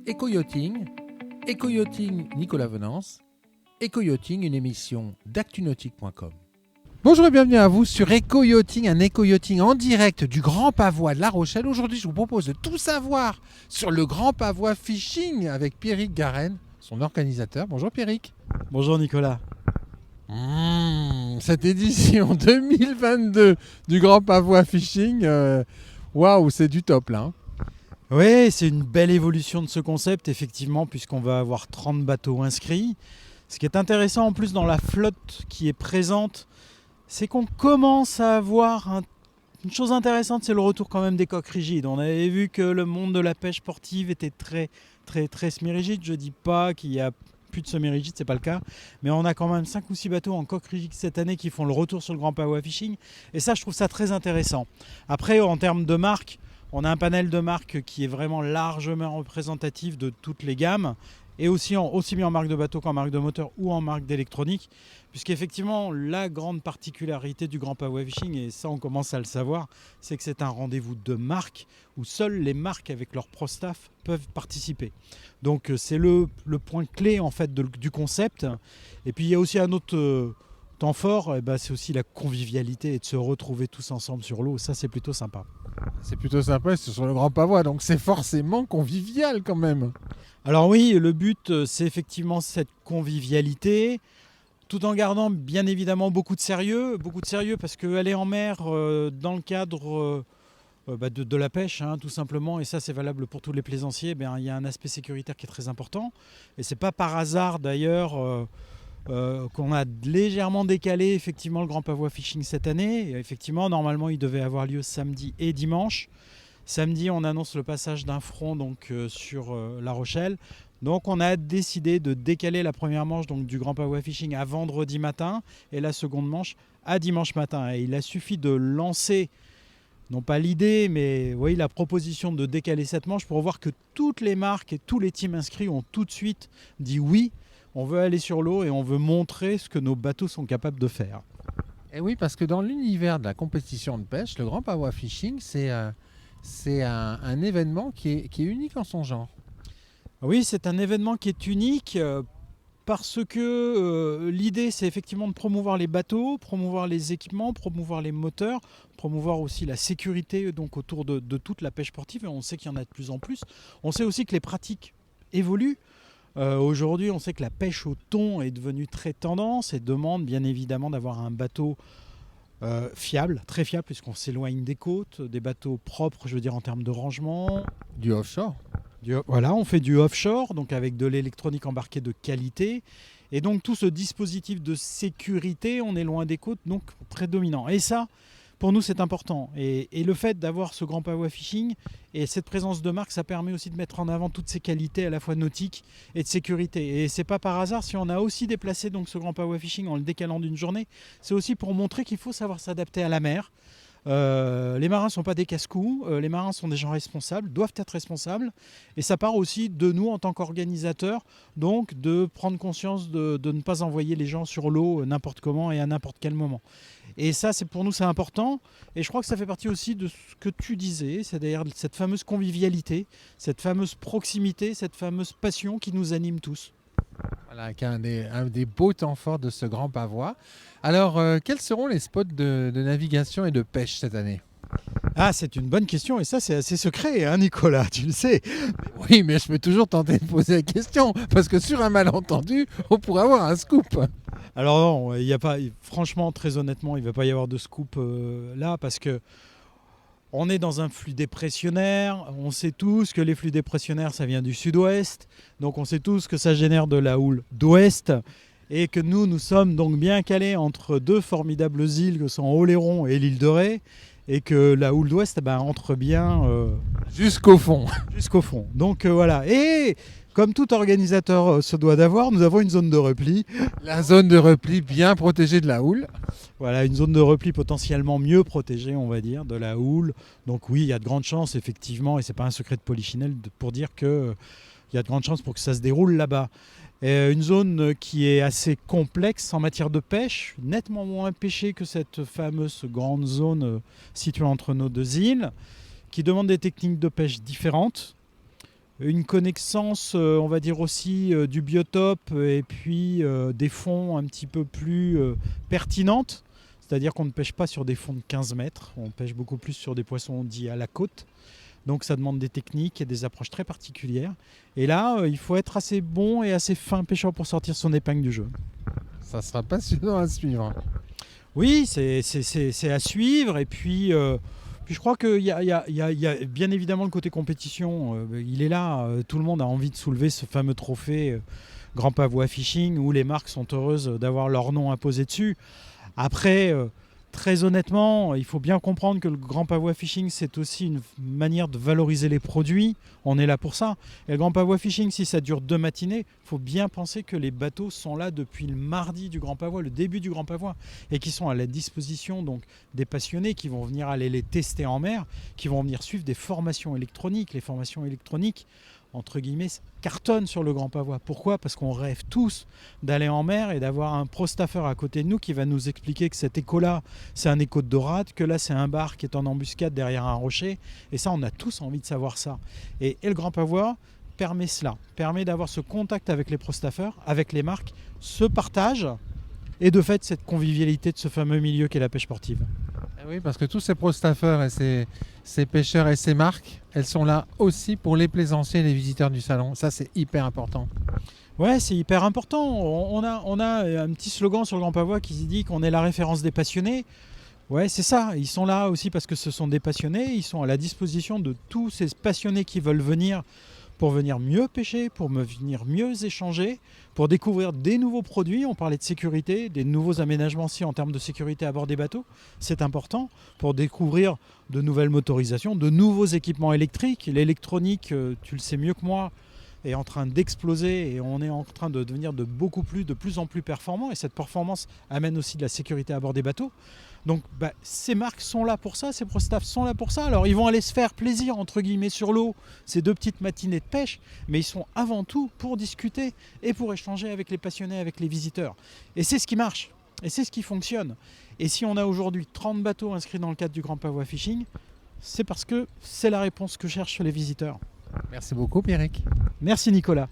Éco-yachting, Nicolas Venance, Éco-yachting, une émission d'actunautique.com. Bonjour et bienvenue à vous sur Éco-yachting, un éco-yachting en direct du Grand Pavois de La Rochelle. Aujourd'hui, je vous propose de tout savoir sur le Grand Pavois Fishing avec Pierrick Garenne, son organisateur. Bonjour Pierrick. Bonjour Nicolas. Cette édition 2022 du Grand Pavois Fishing, waouh, c'est du top là. Oui, c'est une belle évolution de ce concept, effectivement, puisqu'on va avoir 30 bateaux inscrits. Ce qui est intéressant en plus dans la flotte qui est présente, c'est qu'on commence à avoir une chose intéressante, c'est le retour quand même des coques rigides. On avait vu que le monde de la pêche sportive était très semi-rigide. Je ne dis pas qu'il y a plus de semi-rigide, c'est pas le cas, mais on a quand même 5 ou 6 bateaux en coque rigide cette année qui font le retour sur le Grand Pavois Fishing, et ça je trouve ça très intéressant. Après, en termes de marques, on a un panel de marques qui est vraiment largement représentatif de toutes les gammes, et aussi bien en marque de bateau qu'en marque de moteur ou en marque d'électronique, puisqu'effectivement la grande particularité du Grand Pavois Fishing, et ça on commence à le savoir, c'est que c'est un rendez-vous de marques où seules les marques avec leur pro staff peuvent participer. Donc c'est le point clé en fait du concept. Et puis il y a aussi un autre temps fort, c'est aussi la convivialité et de se retrouver tous ensemble sur l'eau. Ça c'est plutôt sympa. C'est plutôt sympa, c'est sur le Grand Pavois, donc c'est forcément convivial quand même. Alors oui, le but c'est effectivement cette convivialité, tout en gardant bien évidemment beaucoup de sérieux parce qu'aller en mer dans le cadre de la pêche, tout simplement, et ça c'est valable pour tous les plaisanciers, il y a un aspect sécuritaire qui est très important, et c'est pas par hasard d'ailleurs qu'on a légèrement décalé effectivement le Grand Pavois Fishing cette année. Et effectivement, normalement il devait avoir lieu samedi et dimanche. Samedi, on annonce le passage d'un front sur La Rochelle. Donc on a décidé de décaler la première manche du Grand Pavois Fishing à vendredi matin et la seconde manche à dimanche matin. Et il a suffi de lancer, non pas l'idée, mais oui, la proposition de décaler cette manche pour voir que toutes les marques et tous les teams inscrits ont tout de suite dit oui, on veut aller sur l'eau et on veut montrer ce que nos bateaux sont capables de faire. Et oui, parce que dans l'univers de la compétition de pêche, le Grand Pavois Fishing, c'est un événement qui est unique en son genre. Oui, c'est un événement qui est unique parce que l'idée, c'est effectivement de promouvoir les bateaux, promouvoir les équipements, promouvoir les moteurs, promouvoir aussi la sécurité autour de toute la pêche sportive. Et on sait qu'il y en a de plus en plus. On sait aussi que les pratiques évoluent. Aujourd'hui, on sait que la pêche au thon est devenue très tendance et demande bien évidemment d'avoir un bateau fiable, très fiable, puisqu'on s'éloigne des côtes, des bateaux propres, je veux dire en termes de rangement. Du offshore. Voilà, on fait du offshore, donc avec de l'électronique embarquée de qualité. Et donc tout ce dispositif de sécurité, on est loin des côtes, donc prédominant. Et ça, pour nous, c'est important. Et le fait d'avoir ce Grand Pavois Fishing et cette présence de marque, ça permet aussi de mettre en avant toutes ces qualités à la fois nautiques et de sécurité. Et c'est pas par hasard si on a aussi déplacé ce Grand Pavois Fishing en le décalant d'une journée. C'est aussi pour montrer qu'il faut savoir s'adapter à la mer. Les marins ne sont pas des casse-cous, les marins sont des gens responsables, doivent être responsables, et ça part aussi de nous en tant qu'organisateurs, donc de prendre conscience de ne pas envoyer les gens sur l'eau n'importe comment et à n'importe quel moment. Et ça, pour nous, c'est important, et je crois que ça fait partie aussi de ce que tu disais, c'est-à-dire cette fameuse convivialité, cette fameuse proximité, cette fameuse passion qui nous anime tous. Voilà, qui est un des beaux temps forts de ce Grand Pavois. Alors, quels seront les spots de navigation et de pêche cette année ? Ah, c'est une bonne question, et ça, c'est assez secret, Nicolas, tu le sais. Oui, mais je peux toujours tenter de poser la question, parce que sur un malentendu, on pourrait avoir un scoop. Alors non, il y a pas, franchement, très honnêtement, il ne va pas y avoir de scoop là, parce que on est dans un flux dépressionnaire. On sait tous que les flux dépressionnaires, ça vient du sud-ouest. Donc on sait tous que ça génère de la houle d'ouest. Et que nous sommes donc bien calés entre deux formidables îles que sont Oléron et l'île de Ré. Et que la houle d'ouest entre bien jusqu'au fond. Jusqu'au fond. Donc voilà. Et comme tout organisateur se doit d'avoir, nous avons une zone de repli. La zone de repli bien protégée de la houle. Voilà, une zone de repli potentiellement mieux protégée, on va dire, de la houle. Donc oui, il y a de grandes chances, effectivement, et c'est pas un secret de Polichinelle pour dire qu'il y a de grandes chances pour que ça se déroule là-bas. Une zone qui est assez complexe en matière de pêche, nettement moins pêchée que cette fameuse grande zone située entre nos deux îles, qui demande des techniques de pêche différentes. une connaissance, on va dire aussi, du biotope et puis des fonds un petit peu plus pertinentes. C'est-à-dire qu'on ne pêche pas sur des fonds de 15 mètres, on pêche beaucoup plus sur des poissons dits à la côte. Donc ça demande des techniques et des approches très particulières. Et là, il faut être assez bon et assez fin pêcheur pour sortir son épingle du jeu. Ça sera passionnant à suivre. Oui, c'est à suivre. Et puis je crois qu'il y a bien évidemment le côté compétition. Il est là. Tout le monde a envie de soulever ce fameux trophée Grand Pavois Fishing où les marques sont heureuses d'avoir leur nom imposé dessus. Après, très honnêtement, il faut bien comprendre que le Grand Pavois Fishing, c'est aussi une manière de valoriser les produits. On est là pour ça. Et le Grand Pavois Fishing, si ça dure 2 matinées, il faut bien penser que les bateaux sont là depuis le mardi du Grand Pavois, le début du Grand Pavois, et qui sont à la disposition donc des passionnés qui vont venir aller les tester en mer, qui vont venir suivre des formations électroniques. Les formations électroniques, entre guillemets, cartonnent sur le Grand Pavois. Pourquoi ? Parce qu'on rêve tous d'aller en mer et d'avoir un pro-staffeur à côté de nous qui va nous expliquer que cet écho-là, c'est un écho de dorade, que là, c'est un bar qui est en embuscade derrière un rocher. Et ça, on a tous envie de savoir ça. Et le Grand Pavois permet cela, permet d'avoir ce contact avec les pro-staffeurs, avec les marques, ce partage et de fait cette convivialité de ce fameux milieu qu'est la pêche sportive. Oui, parce que tous ces pro-staffeurs et ces pêcheurs et ces marques, elles sont là aussi pour les plaisanciers et les visiteurs du salon. Ça, c'est hyper important. Ouais, c'est hyper important. On a un petit slogan sur le Grand Pavois qui dit qu'on est la référence des passionnés. Ouais, c'est ça. Ils sont là aussi parce que ce sont des passionnés. Ils sont à la disposition de tous ces passionnés qui veulent venir pour venir mieux pêcher, pour venir mieux échanger, pour découvrir des nouveaux produits. On parlait de sécurité, des nouveaux aménagements aussi en termes de sécurité à bord des bateaux. C'est important pour découvrir de nouvelles motorisations, de nouveaux équipements électriques. L'électronique, tu le sais mieux que moi, est en train d'exploser et on est en train de devenir de plus en plus performant. Et cette performance amène aussi de la sécurité à bord des bateaux. Donc ces marques sont là pour ça, ces pro-staff sont là pour ça. Alors ils vont aller se faire plaisir entre guillemets sur l'eau, ces 2 petites matinées de pêche, mais ils sont avant tout pour discuter et pour échanger avec les passionnés, avec les visiteurs. Et c'est ce qui marche, et c'est ce qui fonctionne. Et si on a aujourd'hui 30 bateaux inscrits dans le cadre du Grand Pavois Fishing, c'est parce que c'est la réponse que cherchent les visiteurs. Merci beaucoup, Pierrick. Merci Nicolas.